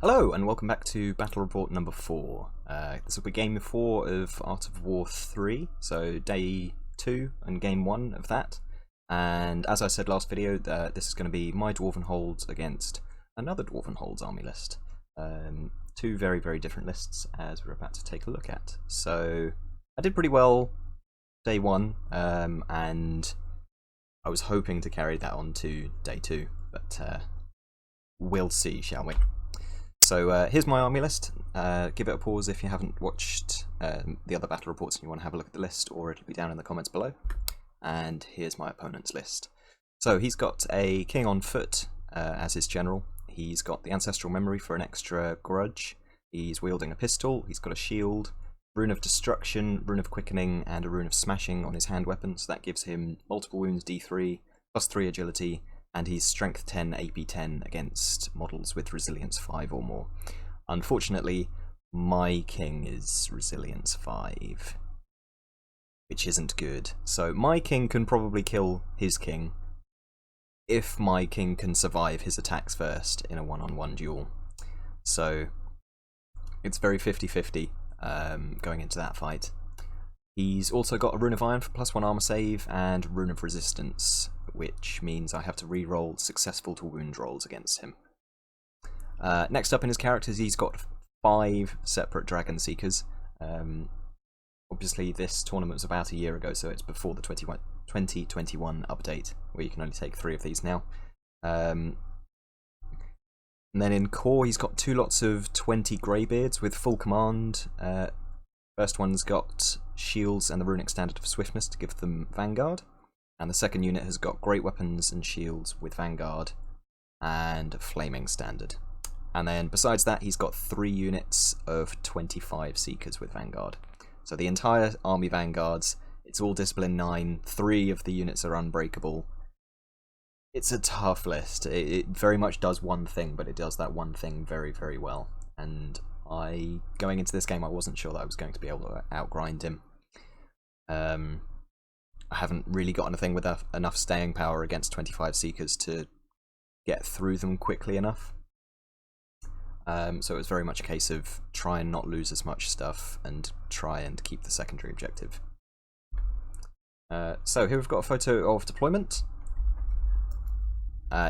Hello and welcome back to Battle Report number 4. This will be game 4 of Art of War 3, so day 2 and game 1 of that. And as I said last video, this is going to be my Dwarven Holds against another Dwarven Holds army list. Two very, very different lists as we're about to take a look at. So I did pretty well day 1, and I was hoping to carry that on to day 2, but we'll see, shall we? So here's my army list. Give it a pause if you haven't watched the other battle reports and you want to have a look at the list, or it'll be down in the comments below. And here's my opponent's list. So he's got a king on foot as his general. He's got the ancestral memory for an extra grudge. He's wielding a pistol. He's got a shield, rune of destruction, rune of quickening, and a rune of smashing on his hand weapon. So that gives him multiple wounds D3, plus 3 agility, and he's strength 10, AP 10 against models with resilience 5 or more. Unfortunately, my king is resilience 5, which isn't good. So my king can probably kill his king if my king can survive his attacks first in a one-on-one duel. So it's very 50-50 going into that fight. He's also got a Rune of Iron for +1 armor save and Rune of Resistance, which means I have to re-roll successful to wound rolls against him. Next up in his characters, he's got 5 separate Dragon Seekers. Obviously this tournament was about a year ago, so it's before the 2021 update, where you can only take 3 of these now. And then in core, he's got 2 lots of 20 Greybeards with full command. First one's got shields and the runic standard of swiftness to give them Vanguard, and the second unit has got great weapons and shields with Vanguard and flaming standard. And then besides that, he's got 3 units of 25 Seekers with Vanguard. So the entire army Vanguards, it's all discipline 9, 3 of the units are unbreakable. It's a tough list. It very much does one thing, but it does that one thing very, very well. And going into this game, I wasn't sure that I was going to be able to outgrind him. I haven't really got anything with enough staying power against 25 Seekers to get through them quickly enough. So it was very much a case of try and not lose as much stuff and try and keep the secondary objective. So here we've got a photo of deployment.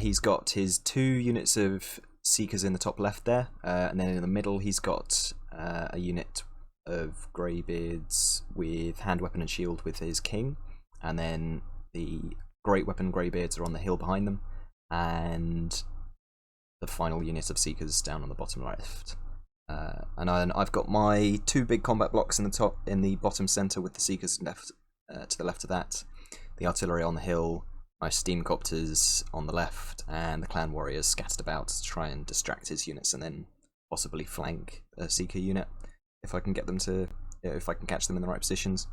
He's got his 2 units of Seekers in the top left there, and then in the middle he's got a unit of Greybeards with hand weapon and shield with his king, and then the great weapon Greybeards are on the hill behind them, and the final unit of Seekers down on the bottom left. And I've got my 2 big combat blocks in the bottom centre with the Seekers left to the left of that, the artillery on the hill, my steam copters on the left, and the clan warriors scattered about to try and distract his units and then possibly flank a Seeker unit if I can get them to, if I can catch them in the right positions.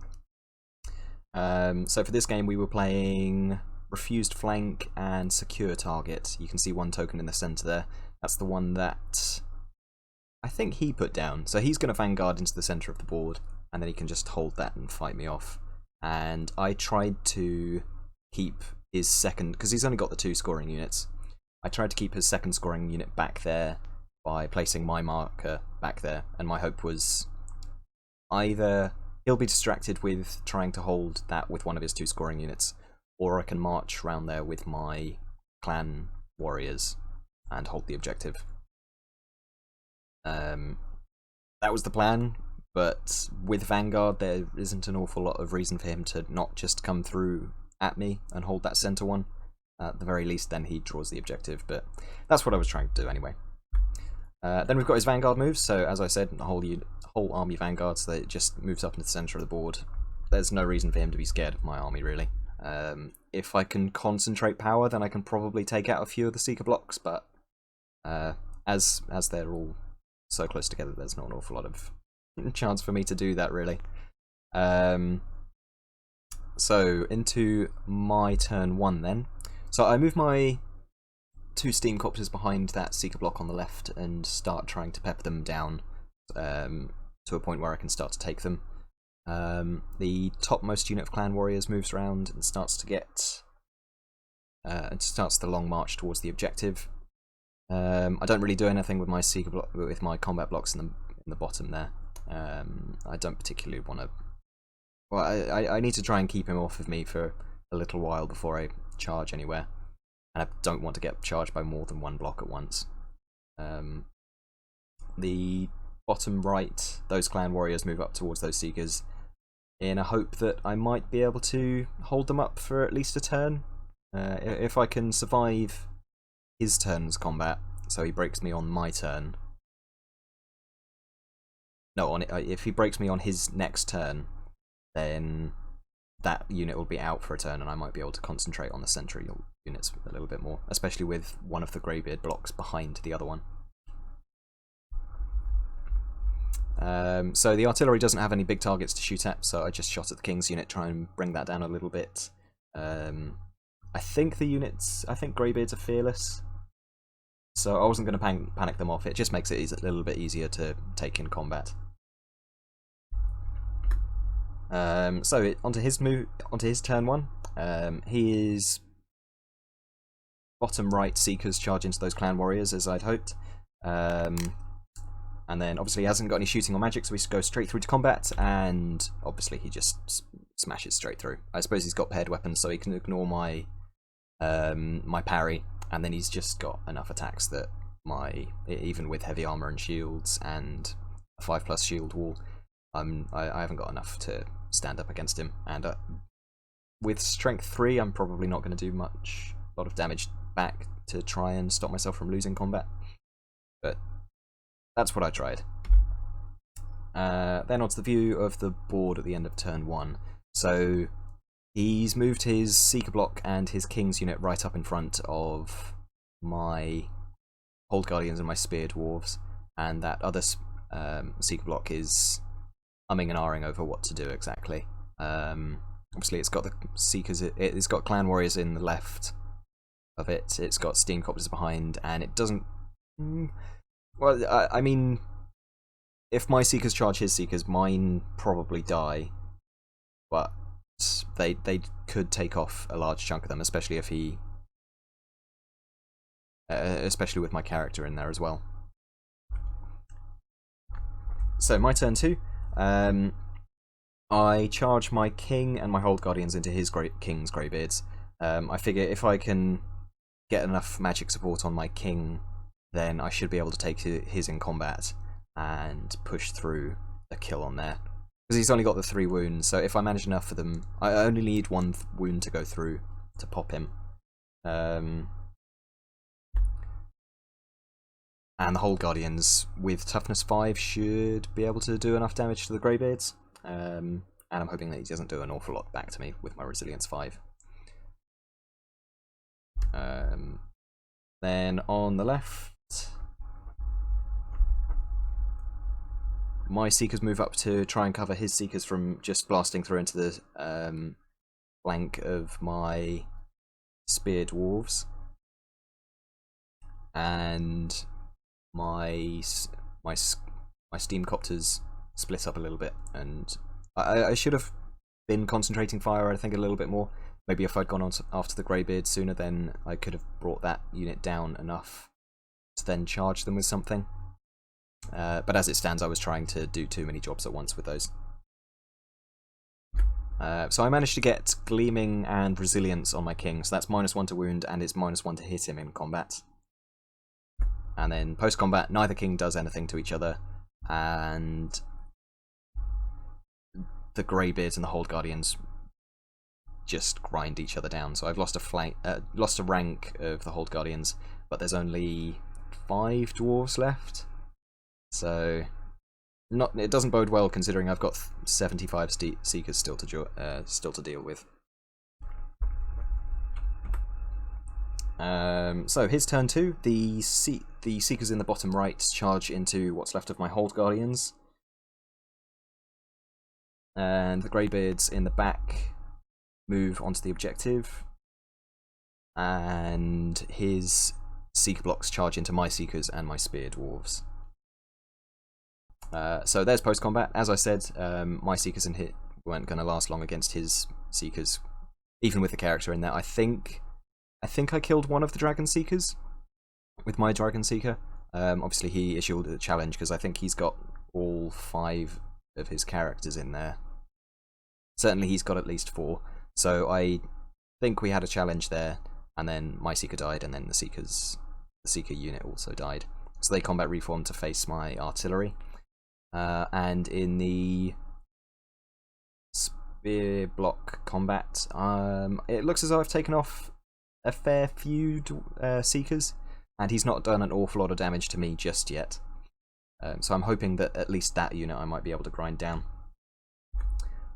So for this game we were playing refused flank and secure target. You can see 1 token in the centre there. That's the one that I think he put down. So he's going to Vanguard into the centre of the board, and then he can just hold that and fight me off. And I tried to keep his second, because he's only got the 2 scoring units, I tried to keep his second scoring unit back there by placing my marker back there, and my hope was either he'll be distracted with trying to hold that with one of his 2 scoring units, or I can march around there with my clan warriors and hold the objective. That was the plan, but with Vanguard there isn't an awful lot of reason for him to not just come through at me and hold that centre one. At the very least then he draws the objective, but that's what I was trying to do anyway. Then we've got his Vanguard moves, so as I said, the whole army Vanguard, so that it just moves up into the centre of the board. There's no reason for him to be scared of my army really. If I can concentrate power, then I can probably take out a few of the Seeker blocks, but as they're all so close together, there's not an awful lot of chance for me to do that really. So into my turn 1 then. So I move my 2 steam copters behind that Seeker block on the left and start trying to pepper them down to a point where I can start to take them. The topmost unit of clan warriors moves around and starts to get starts the long march towards the objective. I don't really do anything with my Seeker block, with my combat blocks in the bottom there. I don't particularly want to. Well, I need to try and keep him off of me for a little while before I charge anywhere, and I don't want to get charged by more than one block at once. The bottom right, those clan warriors move up towards those Seekers in a hope that I might be able to hold them up for at least a turn. If I can survive his turn's combat, so he breaks me on my turn. No, if he breaks me on his next turn, then that unit will be out for a turn, and I might be able to concentrate on the sentry units a little bit more, especially with one of the Greybeard blocks behind the other one. So the artillery doesn't have any big targets to shoot at, so I just shot at the King's unit, try and bring that down a little bit. I think Greybeards are fearless, so I wasn't going to panic them off. It just makes it a little bit easier to take in combat. So onto his turn one. He is bottom right Seekers charge into those clan warriors as I'd hoped. And then obviously he hasn't got any shooting or magic, so we go straight through to combat, and obviously he just smashes straight through. I suppose he's got paired weapons, so he can ignore my my parry, and then he's just got enough attacks that even with heavy armor and shields and a 5+ shield wall, I haven't got enough to stand up against him. And with strength 3, I'm probably not going to do a lot of damage back to try and stop myself from losing combat. But that's what I tried. Then onto the view of the board at the end of turn 1. So he's moved his Seeker block and his King's unit right up in front of my Hold Guardians and my Spear Dwarves, and that other Seeker block is umming and ahhing over what to do exactly. Obviously it's got the Seekers, it's got Clan Warriors in the left of it, it's got Steam Copters behind, and it doesn't... Well, I mean, if my Seekers charge his Seekers, mine probably die, but they could take off a large chunk of them, especially if especially with my character in there as well. So my turn 2, I charge my King and my Hold Guardians into his King's Greybeards. I figure if I can get enough magic support on my King, then I should be able to take his in combat and push through a kill on there. Because he's only got the 3 wounds, so if I manage enough for them, I only need 1 wound to go through to pop him. And the Hold Guardians with toughness 5 should be able to do enough damage to the Greybeards. And I'm hoping that he doesn't do an awful lot back to me with my resilience 5. Then on the left, my Seekers move up to try and cover his Seekers from just blasting through into the flank of my Spear Dwarves, and my Steam Copters split up a little bit, and I should have been concentrating fire, I think, a little bit more. Maybe if I'd gone on after the Greybeard sooner, then I could have brought that unit down enough to then charge them with something. But as it stands, I was trying to do too many jobs at once with those. So I managed to get Gleaming and Resilience on my King, so that's -1 to wound, and it's -1 to hit him in combat. And then post-combat, neither King does anything to each other, and the Greybeards and the Hold Guardians just grind each other down. So I've lost a rank of the Hold Guardians, but there's only 5 dwarves left. So it doesn't bode well, considering I've got 75 Seekers still to deal with. So his turn 2, the Seekers in the bottom right charge into what's left of my Hold Guardians, and the Greybeards in the back move onto the objective, and his Seeker blocks charge into my Seekers and my Spear Dwarves. So there's post-combat. As I said, my Seekers and hit weren't going to last long against his Seekers, even with the character in there. I think I killed one of the Dragon Seekers. with my Dragon Seeker. Obviously he issued a challenge because I think he's got all 5 of his characters in there. Certainly he's got at least 4. So I think we had a challenge there, and then my Seeker died, and then the Seeker unit also died. So they combat reformed to face my artillery. And in the spear block combat, it looks as though I've taken off a fair few Seekers, and he's not done an awful lot of damage to me just yet. So I'm hoping that at least that unit I might be able to grind down.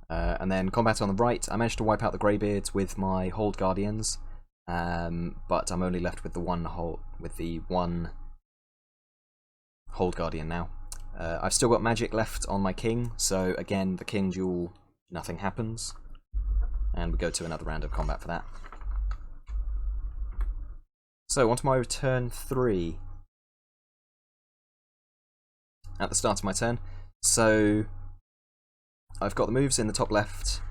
And then combat on the right, I managed to wipe out the Greybeards with my Hold Guardians, but I'm only left with the one Hold Guardian now. I've still got magic left on my King, so again, the King duel, nothing happens. And we go to another round of combat for that. So, on to my turn 3. At the start of my turn. So, I've got the moves in the top left.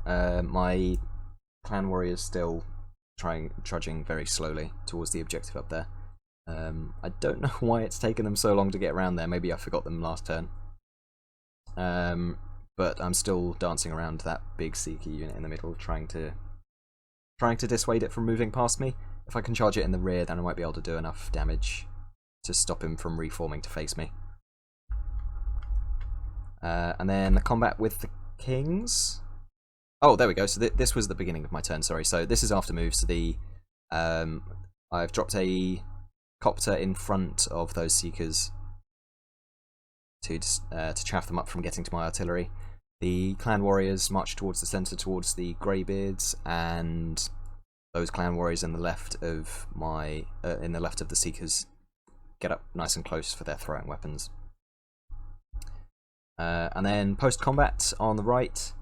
My clan warrior's still trudging very slowly towards the objective up there. I don't know why it's taken them so long to get around there. Maybe I forgot them last turn. But I'm still dancing around that big Seeker unit in the middle, trying to dissuade it from moving past me. If I can charge it in the rear, then I might be able to do enough damage to stop him from reforming to face me. And then the combat with the Kings. Oh, there we go. So this was the beginning of my turn. Sorry. So this is after moves. So I've dropped a Copter in front of those Seekers to chaff them up from getting to my artillery. The clan warriors march towards the centre, towards the Greybeards, and those clan warriors in the left of the Seekers get up nice and close for their throwing weapons. And then post combat on the right,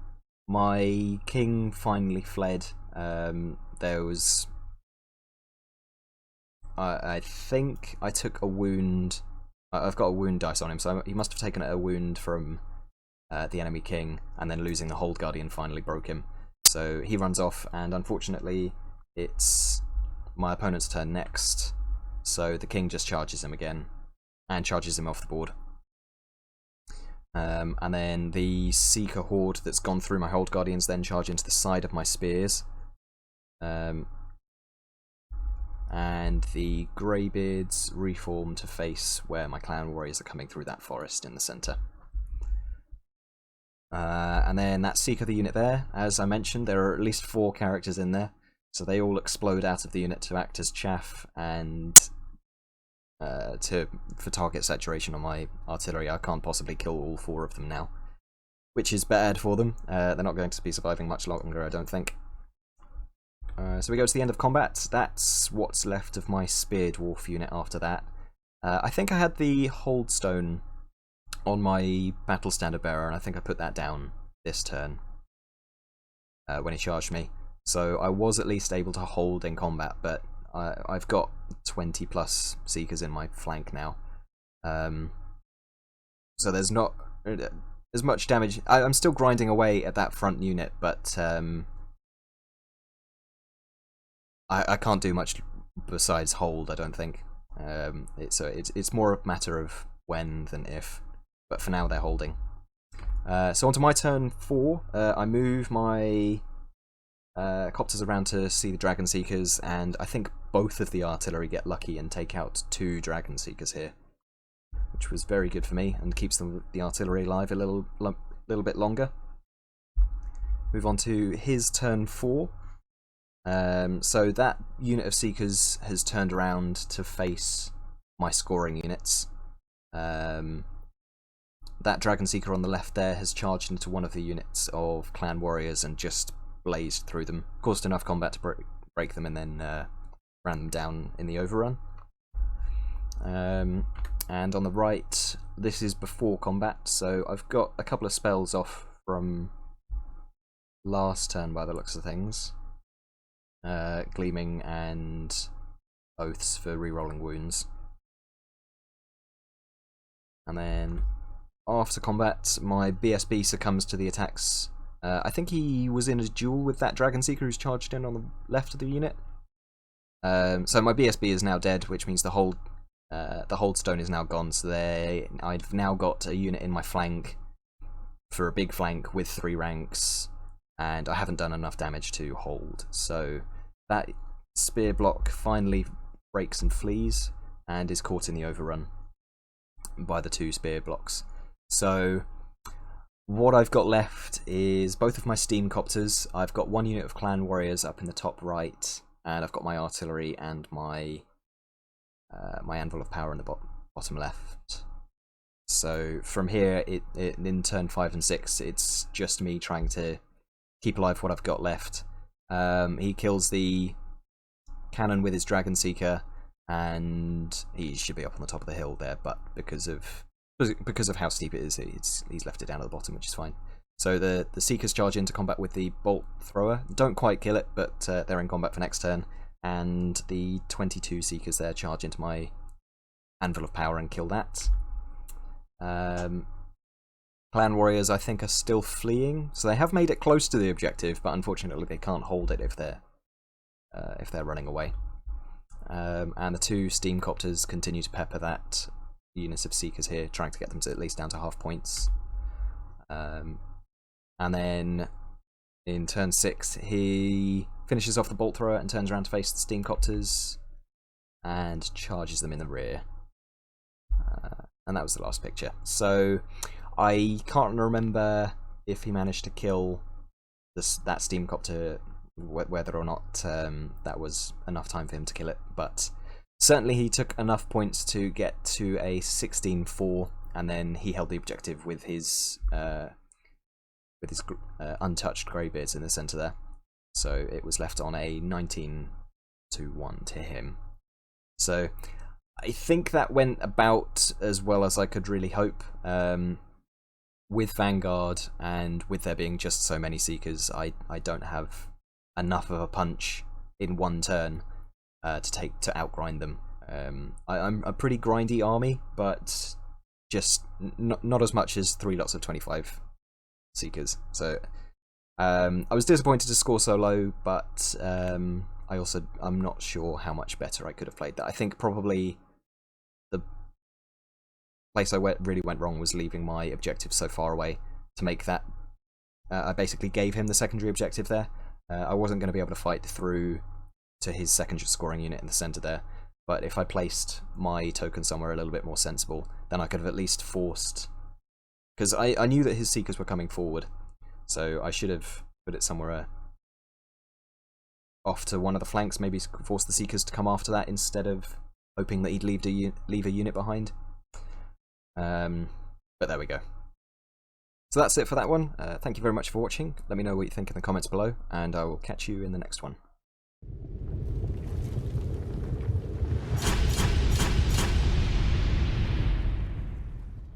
my King finally fled. There was, I think I took a wound. I've got a wound dice on him, so he must have taken a wound from the enemy King, and then losing the Hold Guardian finally broke him. So he runs off, and unfortunately it's my opponent's turn next, so the King just charges him again, and charges him off the board. And then the Seeker Horde that's gone through my Hold Guardians then charge into the side of my spears. And the Greybeards reform to face where my clan warriors are coming through that forest in the centre. And then that Seeker the unit there, as I mentioned, there are at least 4 characters in there, so they all explode out of the unit to act as chaff and for target saturation on my artillery. I can't possibly kill all 4 of them now, which is bad for them. They're not going to be surviving much longer, I don't think. So we go to the end of combat. That's what's left of my Spear Dwarf unit after that. I think I had the Holdstone on my Battle Standard Bearer, and I think I put that down this turn when he charged me. So I was at least able to hold in combat, but I've got 20 plus Seekers in my flank now. So there's not as much damage. I'm still grinding away at that front unit, but I can't do much besides hold, I don't think. It's more a matter of when than if, but for now they're holding. So onto my turn 4, I move my Copters around to see the Dragon Seekers, and I think both of the artillery get lucky and take out 2 Dragon Seekers here, which was very good for me and keeps the artillery alive a little bit longer. Move on to his turn 4. So that unit of Seekers has turned around to face my scoring units. That Dragon Seeker on the left there has charged into one of the units of Clan Warriors and just blazed through them. Caused enough combat to break them, and then ran them down in the overrun. And on the right, this is before combat, so I've got a couple of spells off from last turn by the looks of things. Gleaming and Oaths for rerolling wounds. And then after combat, my BSB succumbs to the attacks. I think he was in a duel with that Dragon Seeker who's charged in on the left of the unit. So my BSB is now dead, which means the Holdstone is now gone. So I've now got a unit in my flank for a big flank with 3 ranks, and I haven't done enough damage to hold. So that spear block finally breaks and flees, and is caught in the overrun by the 2 spear blocks. So what I've got left is both of my steam copters. I've got 1 unit of clan warriors up in the top right, and I've got my artillery and my Anvil of Power in the bottom left. So from here, in turn 5 and 6, it's just me trying to keep alive what I've got left. He kills the cannon with his Dragon Seeker, and he should be up on the top of the hill there, but because of how steep it is, he's left it down at the bottom, which is fine. So the Seekers charge into combat with the Bolt Thrower. Don't quite kill it, but they're in combat for next turn. And the 22 Seekers there charge into my Anvil of Power and kill that. Clan Warriors, I think, are still fleeing, so they have made it close to the objective, but unfortunately they can't hold it if they're running away. And the 2 Steam Copters continue to pepper that units of Seekers here, trying to get them to at least down to half points. And then in turn 6, he finishes off the Bolt Thrower and turns around to face the Steam Copters and charges them in the rear. And that was the last picture. So I can't remember if he managed to kill that Steam Copter, whether or not that was enough time for him to kill it, but certainly he took enough points to get to a 16-4, and then he held the objective with his untouched greybeards in the centre there. So it was left on a 19-1 to him. So I think that went about as well as I could really hope. With Vanguard, and with there being just so many Seekers, I don't have enough of a punch in 1 turn to outgrind them. I'm a pretty grindy army, but just not as much as 3 lots of 25 Seekers. So I was disappointed to score so low, but I'm not sure how much better I could have played that. I think probably the place I really went wrong was leaving my objective so far away to make that. I basically gave him the secondary objective there. I wasn't going to be able to fight through to his secondary scoring unit in the centre there, but if I placed my token somewhere a little bit more sensible, then I could have at least forced, because I knew that his Seekers were coming forward, so I should have put it somewhere off to one of the flanks, maybe force the Seekers to come after that instead of hoping that he'd leave a unit behind. But there we go. So that's it for that one. Thank you very much for watching. Let me know what you think in the comments below, and I will catch you in the next one.